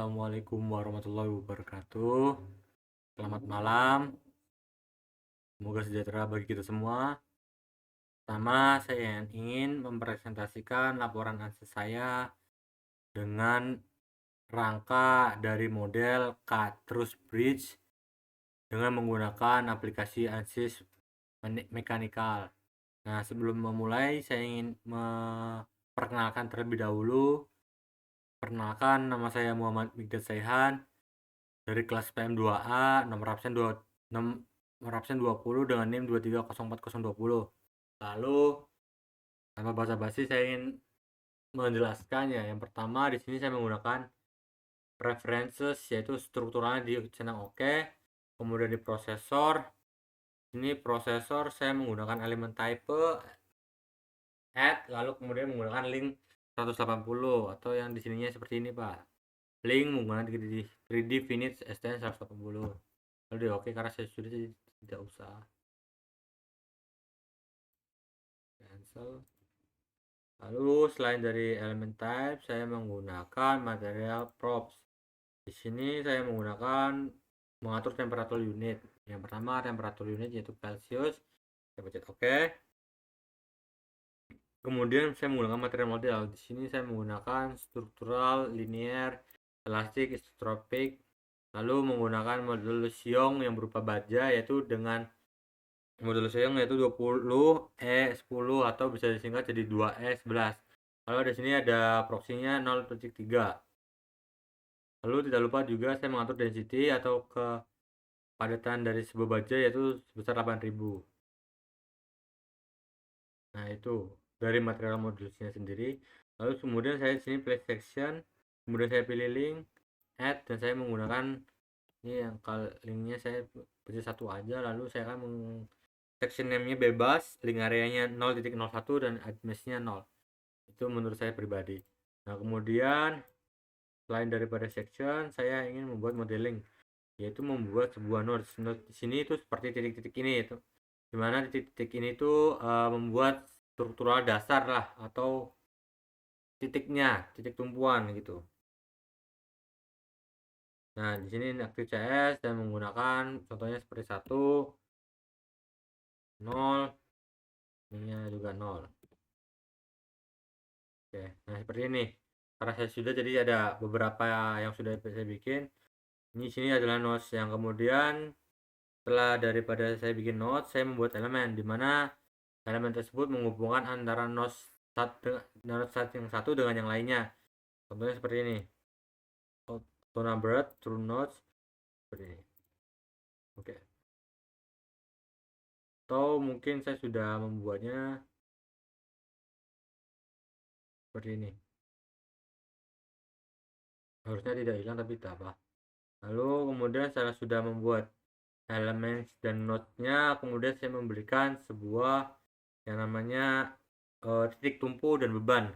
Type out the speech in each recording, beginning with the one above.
Assalamualaikum warahmatullahi wabarakatuh. Selamat malam. Semoga sejahtera bagi kita semua. Pertama, saya ingin mempresentasikan laporan ANSYS saya dengan rangka dari model Cartridge Bridge dengan menggunakan aplikasi ANSYS Mechanical. Nah, sebelum memulai, saya ingin memperkenalkan terlebih dahulu. Perkenalkan, nama saya Muhammad Migdad Saihan dari kelas PM2A, nomor absen 20 dengan NIM 23042020. Lalu tanpa basa-basi saya ingin menjelaskannya. Yang pertama, di sini saya menggunakan preferences, yaitu strukturalnya di channel OK. Kemudian di prosesor, ini prosesor saya menggunakan elemen type add, lalu kemudian menggunakan link 180 atau yang di sininya seperti ini, Pak. Link menggunakan 3D Finish STN 180. Lalu di OK karena saya sudah tidak usah cancel. Lalu selain dari elemen type, saya menggunakan material props. Di sini saya menggunakan mengatur temperatur unit. Yang pertama temperatur unit yaitu Celsius. Saya pencet OK. Kemudian saya menggunakan material model. Di sini saya menggunakan struktural, linear, elastik, isotropic. Lalu menggunakan modul Siong yang berupa baja yaitu dengan modul Siong yaitu 20E10 atau bisa disingkat jadi 2E11. Lalu di sini ada proxy-nya 0.3. Lalu tidak lupa juga saya mengatur density atau kepadatan dari sebuah baja yaitu sebesar 8000. Nah, itu dari material modulnya sendiri. Lalu kemudian saya di sini play section, kemudian saya pilih link, add, dan saya menggunakan ini yang linknya saya pilih satu aja. Lalu saya akan section name-nya bebas, link areanya 0.01 dan address-nya 0. Itu menurut saya pribadi. Nah, kemudian selain daripada section, saya ingin membuat modeling, yaitu membuat sebuah nodes. Node di sini itu seperti titik-titik ini, itu dimana titik-titik ini tuh membuat struktural dasar lah atau titiknya, titik tumpuan gitu. Nah, di sini aktif CS dan menggunakan contohnya seperti 1, 0, ininya juga 0. Oke, nah seperti ini. Karena saya sudah jadi ada beberapa yang sudah saya bikin. Ini sini adalah nodes yang kemudian setelah daripada saya bikin nodes, saya membuat elemen di mana elemen tersebut menghubungkan antara nodes yang satu dengan yang lainnya. Contohnya seperti ini. Auto numbered true nodes seperti ini. Oke. Atau mungkin saya sudah membuatnya seperti ini. Harusnya tidak hilang tapi tidak apa. Lalu kemudian saya sudah membuat elemen dan node-nya, kemudian saya memberikan sebuah yang namanya titik tumpu dan beban.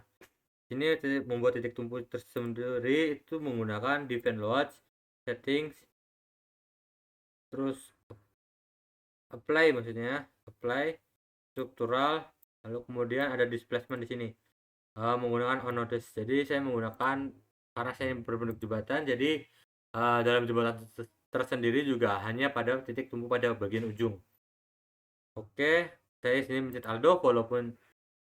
Ini membuat titik tumpu tersendiri itu menggunakan define loads, settings, terus apply, maksudnya apply struktural, lalu kemudian ada displacement di sini menggunakan on nodes. Jadi saya menggunakan karena saya berbentuk jembatan, jadi dalam jembatan tersendiri juga hanya pada titik tumpu pada bagian ujung. Oke, saya sini mencet Aldo walaupun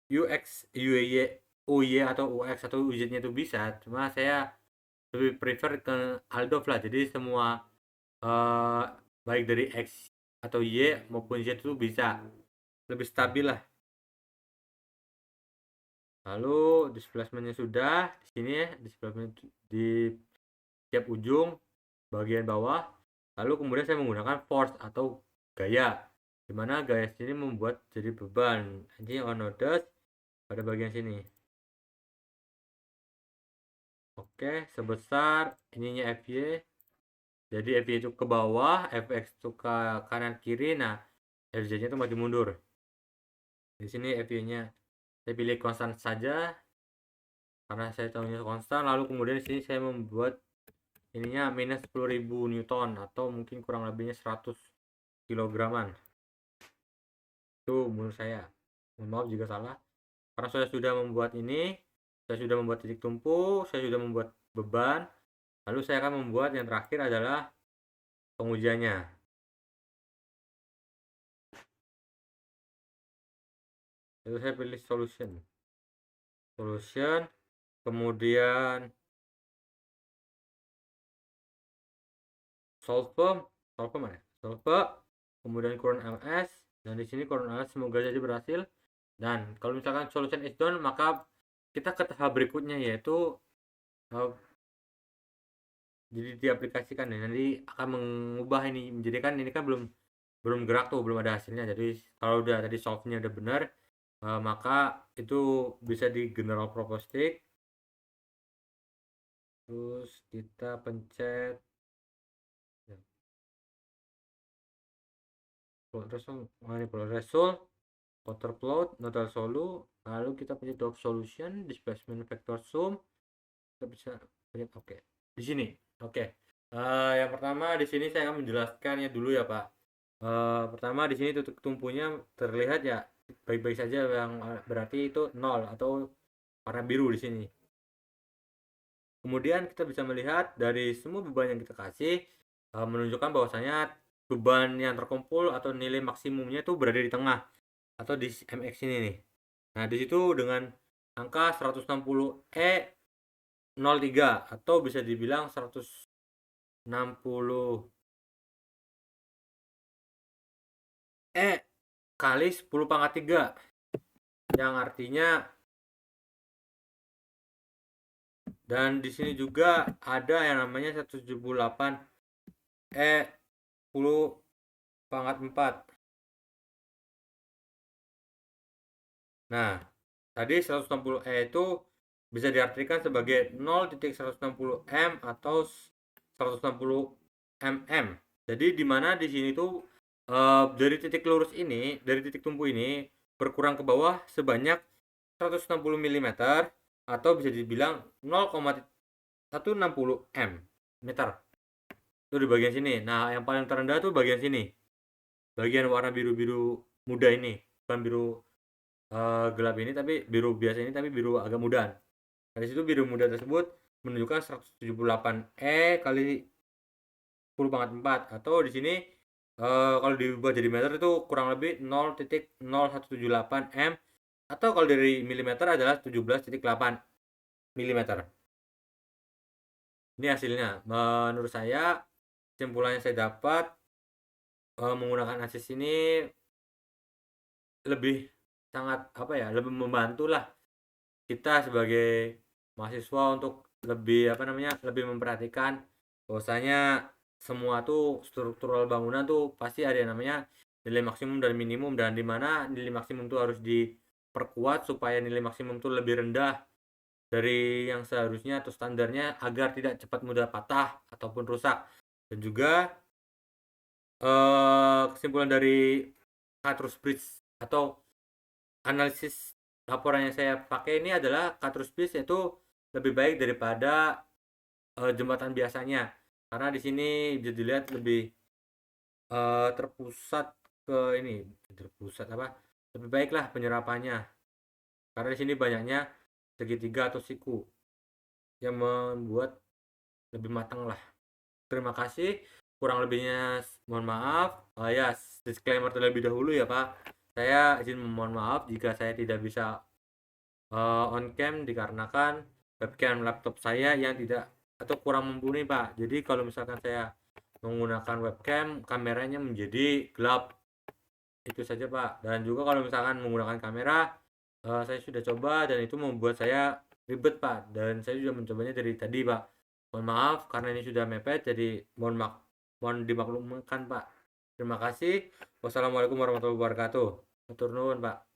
UX, UY atau UX atau UZ-nya itu bisa, cuma saya lebih prefer ke Aldo lah. Jadi semua baik dari X atau Y maupun Z itu bisa lebih stabil lah. Lalu displacement-nya sudah di sini ya, displacement di tiap ujung bagian bawah. Lalu kemudian saya menggunakan force atau gaya, dimana gaya sini membuat jadi beban. Ini on nodes pada bagian sini. Oke, sebesar ininya FY. Jadi FY itu ke bawah, FX itu ke kanan kiri. Nah, FZ-nya itu maju mundur. Di sini FY-nya saya pilih konstan saja karena saya tahunya konstan. Lalu kemudian di sini saya membuat ininya minus 10.000 Newton atau mungkin kurang lebihnya 100 kilograman. Itu menurut saya. Mohon maaf jika salah. Karena saya sudah membuat ini, saya sudah membuat titik tumpu, saya sudah membuat beban. Lalu saya akan membuat yang terakhir adalah pengujiannya. Lalu saya pilih solution, kemudian solve, mana? Solve, kemudian current ls, dan di sini current ls semoga saja berhasil. Dan kalau misalkan solution is done, maka kita ke tahap berikutnya, yaitu jadi diaplikasikan ya, nanti akan mengubah ini menjadi, kan ini kan belum gerak tuh, belum ada hasilnya. Jadi kalau udah tadi solve-nya udah benar, maka itu bisa di general purpose stick, terus kita pencet result, outer plot, nodal solu, lalu kita pencet dot solution, displacement vector sum, kita bisa pencet oke. Di sini oke. Yang pertama di sini saya akan menjelaskannya dulu ya Pak. Pertama di sini titik tumpunya terlihat ya baik-baik saja, yang berarti itu 0 atau warna biru di sini. Kemudian kita bisa melihat dari semua beban yang kita kasih, menunjukkan bahwasanya beban yang terkumpul atau nilai maksimumnya itu berada di tengah atau di mx ini nih. Nah di situ dengan angka 160 E 03 atau bisa dibilang 160 E kali 10 pangkat 3, yang artinya, dan di sini juga ada yang namanya 178 E 10 pangkat 4. Nah, tadi 160 E itu bisa diartikan sebagai 0.160 M atau 160 mm. Jadi di mana di sini tuh dari titik lurus ini, dari titik tumpu ini berkurang ke bawah sebanyak 160 mm atau bisa dibilang 0,160 meter. Itu di bagian sini. Nah, yang paling terendah tuh bagian sini. Bagian warna biru-biru muda ini, bukan biru gelap ini, tapi biru biasa ini, tapi biru agak muda. Dari situ biru muda tersebut menunjukkan 178 E kali 10 pangkat 4, atau di sini kalau dibuat jadi meter itu kurang lebih 0.0178 M, atau kalau dari milimeter adalah 17.8 milimeter. Ini hasilnya. Menurut saya, kesimpulannya saya dapat menggunakan ASIS ini lebih sangat lebih membantu lah kita sebagai mahasiswa untuk lebih lebih memperhatikan bahwasanya semua tuh struktural bangunan tuh pasti ada yang namanya nilai maksimum dan minimum, dan dimana nilai maksimum tuh harus diperkuat supaya nilai maksimum tuh lebih rendah dari yang seharusnya atau standarnya, agar tidak cepat mudah patah ataupun rusak. Dan juga kesimpulan dari Cartridge Bridge atau analisis laporan yang saya pakai ini adalah Cartridge Bridge itu lebih baik daripada jembatan biasanya, karena di sini bisa dilihat lebih terpusat lebih baiklah penyerapannya, karena di sini banyaknya segitiga atau siku yang membuat lebih matang lah. Terima kasih, kurang lebihnya mohon maaf. Ya, disclaimer terlebih dahulu ya Pak, saya izin memohon maaf jika saya tidak bisa on cam dikarenakan webcam laptop saya yang tidak atau kurang mumpuni Pak. Jadi kalau misalkan saya menggunakan webcam, kameranya menjadi gelap. Itu saja Pak. Dan juga kalau misalkan menggunakan kamera, saya sudah coba dan itu membuat saya ribet Pak, dan saya sudah mencobanya dari tadi Pak. Mohon maaf karena ini sudah mepet, jadi mohon dimaklumkan Pak. Terima kasih. Wassalamualaikum warahmatullahi wabarakatuh. Matur nuwun Pak.